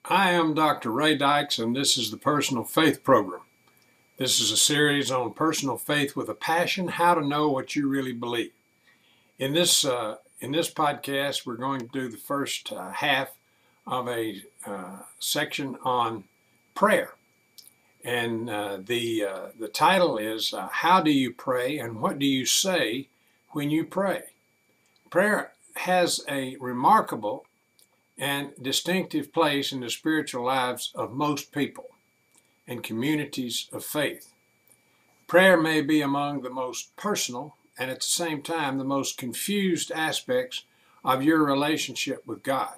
I am Dr. Ray Dykes, and this is the Personal Faith Program. This is a series on personal faith with a passion, how to know what you really believe. In this podcast, we're going to do the first half of a section on prayer. And the title is How Do You Pray and What Do You Say When You Pray? Prayer has a remarkable and distinctive place in the spiritual lives of most people and communities of faith. Prayer may be among the most personal and at the same time the most confused aspects of your relationship with God.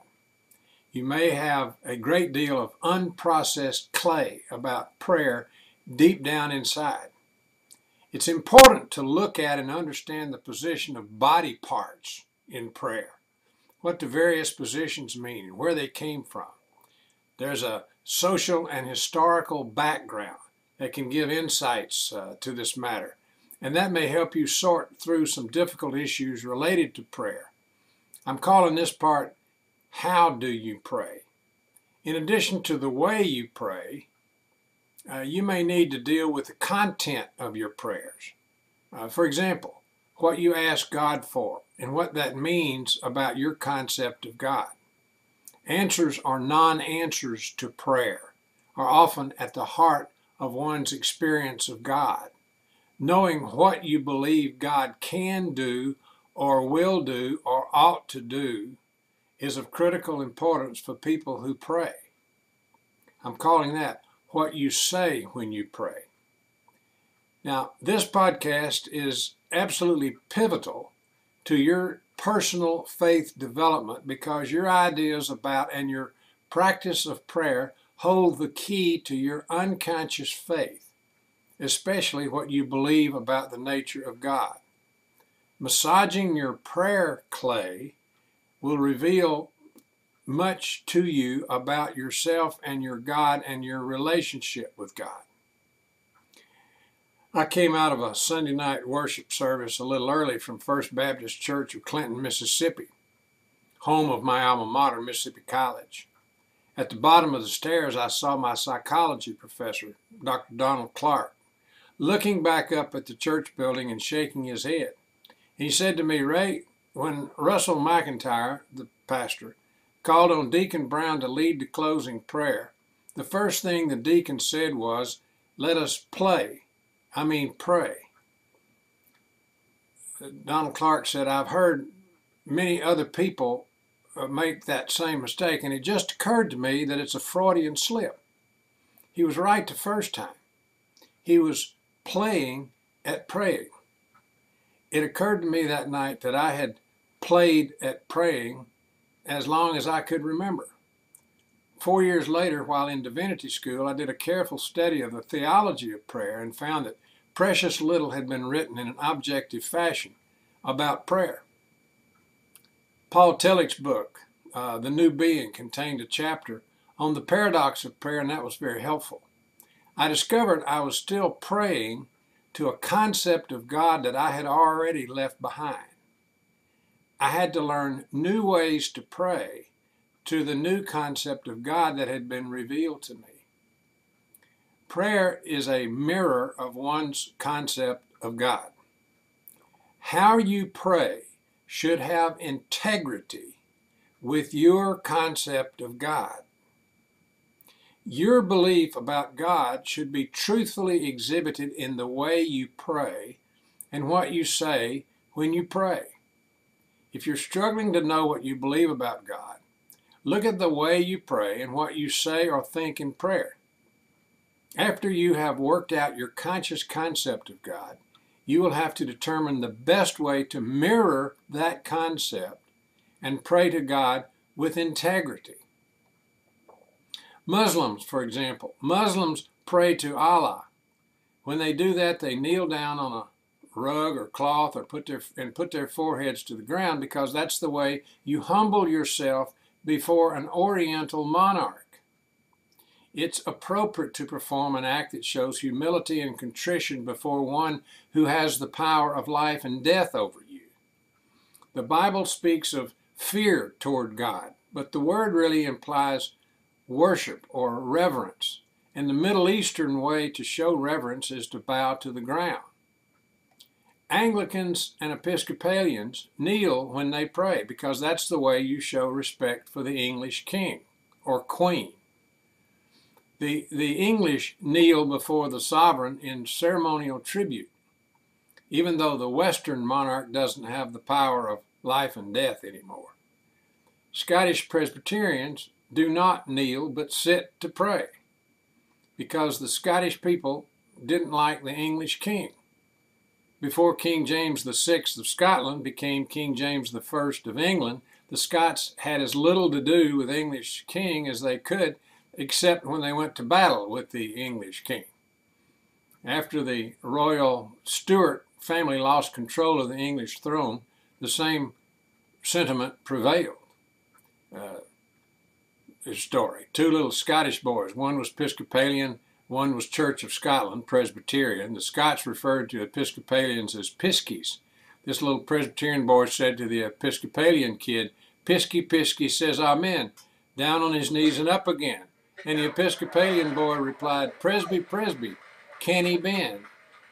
You may have a great deal of unprocessed clay about prayer deep down inside. It's important to look at and understand the position of body parts in prayer, what the various positions mean and where they came from. There's a social and historical background that can give insights to this matter, and that may help you sort through some difficult issues related to prayer. I'm calling this part, How Do You Pray? In addition to the way you pray, you may need to deal with the content of your prayers. For example, what you ask God for and what that means about your concept of God. Answers or non-answers to prayer are often at the heart of one's experience of God. Knowing what you believe God can do or will do or ought to do is of critical importance for people who pray. I'm calling that what you say when you pray. Now, this podcast is absolutely pivotal to your personal faith development because your ideas about and your practice of prayer hold the key to your unconscious faith, especially what you believe about the nature of God. Massaging your prayer clay will reveal much to you about yourself and your God and your relationship with God. I came out of a Sunday night worship service a little early from First Baptist Church of Clinton, Mississippi, home of my alma mater, Mississippi College. At the bottom of the stairs, I saw my psychology professor, Dr. Donald Clark, looking back up at the church building and shaking his head. He said to me, "Ray, when Russell McIntyre, the pastor, called on Deacon Brown to lead the closing prayer, the first thing the deacon said was, 'Let us pray.' Donald Clark said, I've heard many other people make that same mistake, and it just occurred to me that it's a Freudian slip. He was right the first time. He was playing at praying. It occurred to me that night that I had played at praying as long as I could remember. 4 years later, while in divinity school, I did a careful study of the theology of prayer and found that precious little had been written in an objective fashion about prayer. Paul Tillich's book, The New Being, contained a chapter on the paradox of prayer, and that was very helpful. I discovered I was still praying to a concept of God that I had already left behind. I had to learn new ways to pray to the new concept of God that had been revealed to me. Prayer is a mirror of one's concept of God. How you pray should have integrity with your concept of God. Your belief about God should be truthfully exhibited in the way you pray and what you say when you pray. If you're struggling to know what you believe about God, look at the way you pray and what you say or think in prayer. After you have worked out your conscious concept of God, you will have to determine the best way to mirror that concept and pray to God with integrity. Muslims, for example, Muslims pray to Allah. When they do that, they kneel down on a rug or cloth or put their foreheads to the ground because that's the way you humble yourself before an oriental monarch. It's appropriate to perform an act that shows humility and contrition before one who has the power of life and death over you. The Bible speaks of fear toward God, but the word really implies worship or reverence. And the Middle Eastern way to show reverence is to bow to the ground. Anglicans and Episcopalians kneel when they pray because that's the way you show respect for the English king or queen. The English kneel before the sovereign in ceremonial tribute, even though the Western monarch doesn't have the power of life and death anymore. Scottish Presbyterians do not kneel but sit to pray because the Scottish people didn't like the English king. Before King James VI of Scotland became King James I of England, the Scots had as little to do with the English king as they could, except when they went to battle with the English king. After the royal Stuart family lost control of the English throne, the same sentiment prevailed. Story. Two little Scottish boys, one was Episcopalian, one was Church of Scotland, Presbyterian. The Scots referred to Episcopalians as piskies. This little Presbyterian boy said to the Episcopalian kid, "Pisky, pisky," says amen, down on his knees and up again. And the Episcopalian boy replied, "Presby, Presby, can he bend?"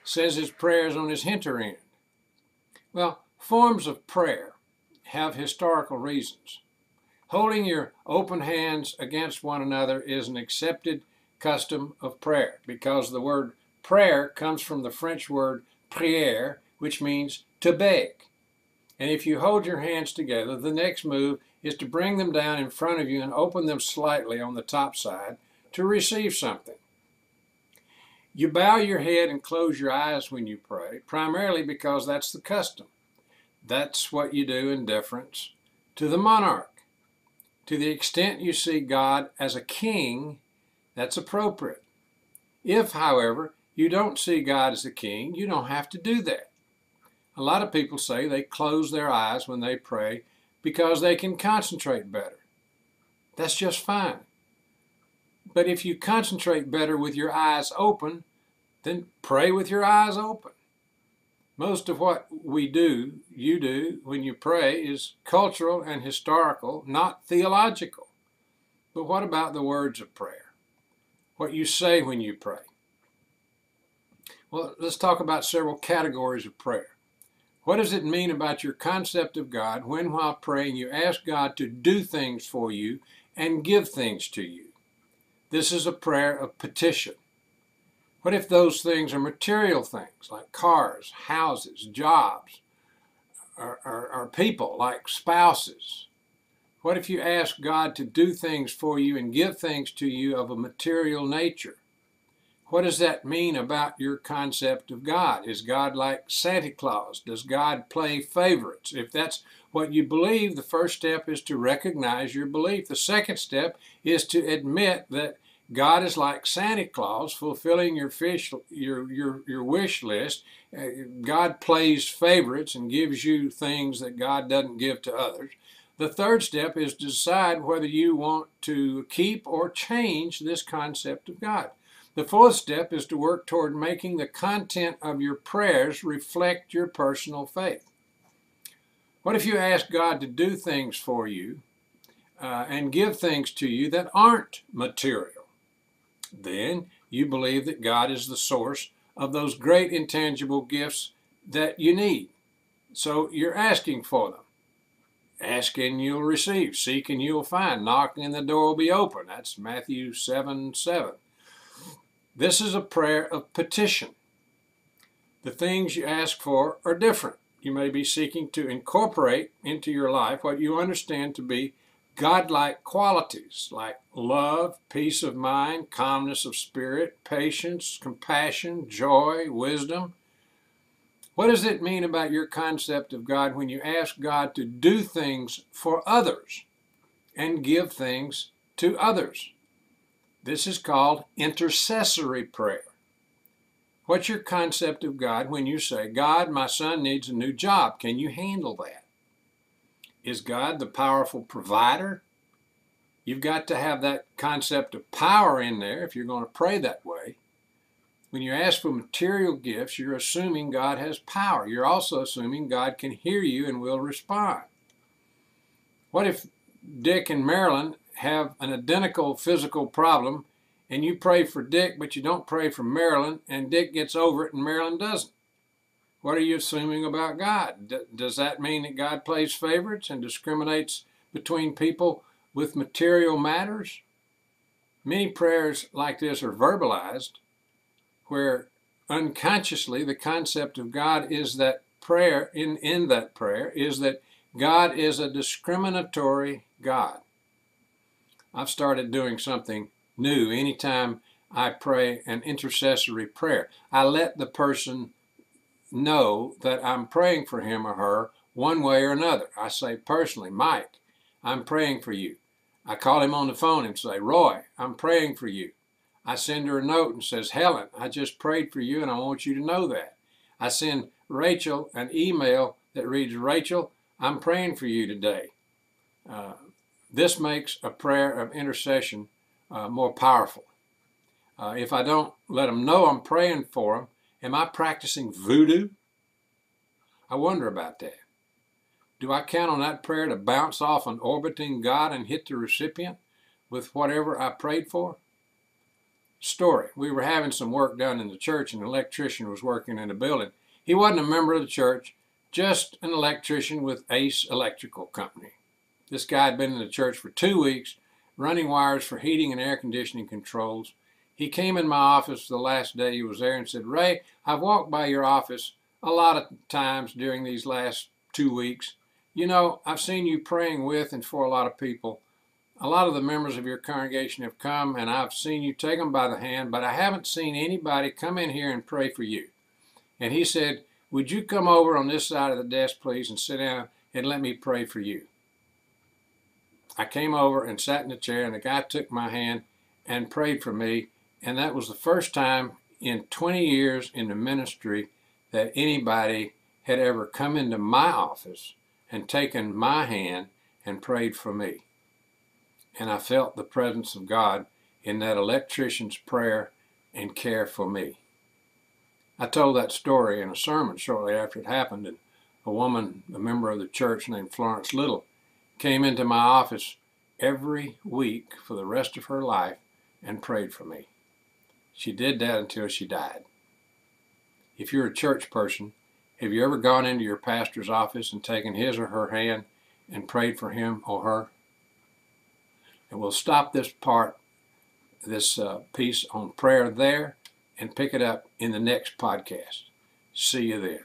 says his prayers on his hinter end. Well, forms of prayer have historical reasons. Holding your open hands against one another is an accepted custom of prayer because the word prayer comes from the French word prière, which means to beg. And if you hold your hands together, the next move is to bring them down in front of you and open them slightly on the top side to receive something. You bow your head and close your eyes when you pray, primarily because that's the custom. That's what you do in deference to the monarch. To the extent you see God as a king, that's appropriate. If, however, you don't see God as a king, you don't have to do that. A lot of people say they close their eyes when they pray because they can concentrate better. That's just fine. But if you concentrate better with your eyes open, then pray with your eyes open. Most of what you do when you pray is cultural and historical, not theological. But what about the words of prayer? What you say when you pray? Well, let's talk about several categories of prayer. What does it mean about your concept of God when, while praying, you ask God to do things for you and give things to you? This is a prayer of petition. What if those things are material things like cars, houses, jobs, or people like spouses? What if you ask God to do things for you and give things to you of a material nature? What does that mean about your concept of God? Is God like Santa Claus? Does God play favorites? If that's what you believe, the first step is to recognize your belief. The second step is to admit that God is like Santa Claus, fulfilling your wish list. God plays favorites and gives you things that God doesn't give to others. The third step is to decide whether you want to keep or change this concept of God. The fourth step is to work toward making the content of your prayers reflect your personal faith. What if you ask God to do things for you and give things to you that aren't material? Then you believe that God is the source of those great intangible gifts that you need. So you're asking for them. Ask and you'll receive. Seek and you'll find. Knock and the door will be open. That's Matthew 7:7. This is a prayer of petition. The things you ask for are different. You may be seeking to incorporate into your life what you understand to be godlike qualities like love, peace of mind, calmness of spirit, patience, compassion, joy, wisdom. What does it mean about your concept of God when you ask God to do things for others and give things to others? This is called intercessory prayer. What's your concept of God when you say, "God, my son needs a new job. Can you handle that?" Is God the powerful provider? You've got to have that concept of power in there if you're going to pray that way. When you ask for material gifts, you're assuming God has power. You're also assuming God can hear you and will respond. What if Dick and Marilyn have an identical physical problem and you pray for Dick, but you don't pray for Marilyn, and Dick gets over it and Marilyn doesn't? What are you assuming about God? Does that mean that God plays favorites and discriminates between people with material matters? Many prayers like this are verbalized, where unconsciously the concept of God is that prayer, in that prayer, is that God is a discriminatory God. I've started doing something new. Anytime I pray an intercessory prayer, I let the person know that I'm praying for him or her one way or another. I say personally, Mike, I'm praying for you. I call him on the phone and say, Roy, I'm praying for you. I send her a note and says, Helen, I just prayed for you and I want you to know that. I send Rachel an email that reads, Rachel, I'm praying for you today. This makes a prayer of intercession more powerful. If I don't let them know I'm praying for them, am I practicing voodoo? I wonder about that. Do I count on that prayer to bounce off an orbiting God and hit the recipient with whatever I prayed for? Story. We were having some work done in the church and an electrician was working in the building. He wasn't a member of the church, just an electrician with Ace Electrical Company. This guy had been in the church for 2 weeks, running wires for heating and air conditioning controls. He came in my office the last day he was there and said, Ray, I've walked by your office a lot of times during these last 2 weeks. You know, I've seen you praying with and for a lot of people. A lot of the members of your congregation have come and I've seen you take them by the hand, but I haven't seen anybody come in here and pray for you. And he said, would you come over on this side of the desk, please, and sit down and let me pray for you? I came over and sat in the chair, and the guy took my hand and prayed for me, and that was the first time in 20 years in the ministry that anybody had ever come into my office and taken my hand and prayed for me. And I felt the presence of God in that electrician's prayer and care for me. I told that story in a sermon shortly after it happened, and a woman, a member of the church named Florence Little, came into my office every week for the rest of her life and prayed for me. She did that until she died. If you're a church person, have you ever gone into your pastor's office and taken his or her hand and prayed for him or her? And we'll stop this piece on prayer there and pick it up in the next podcast. See you then.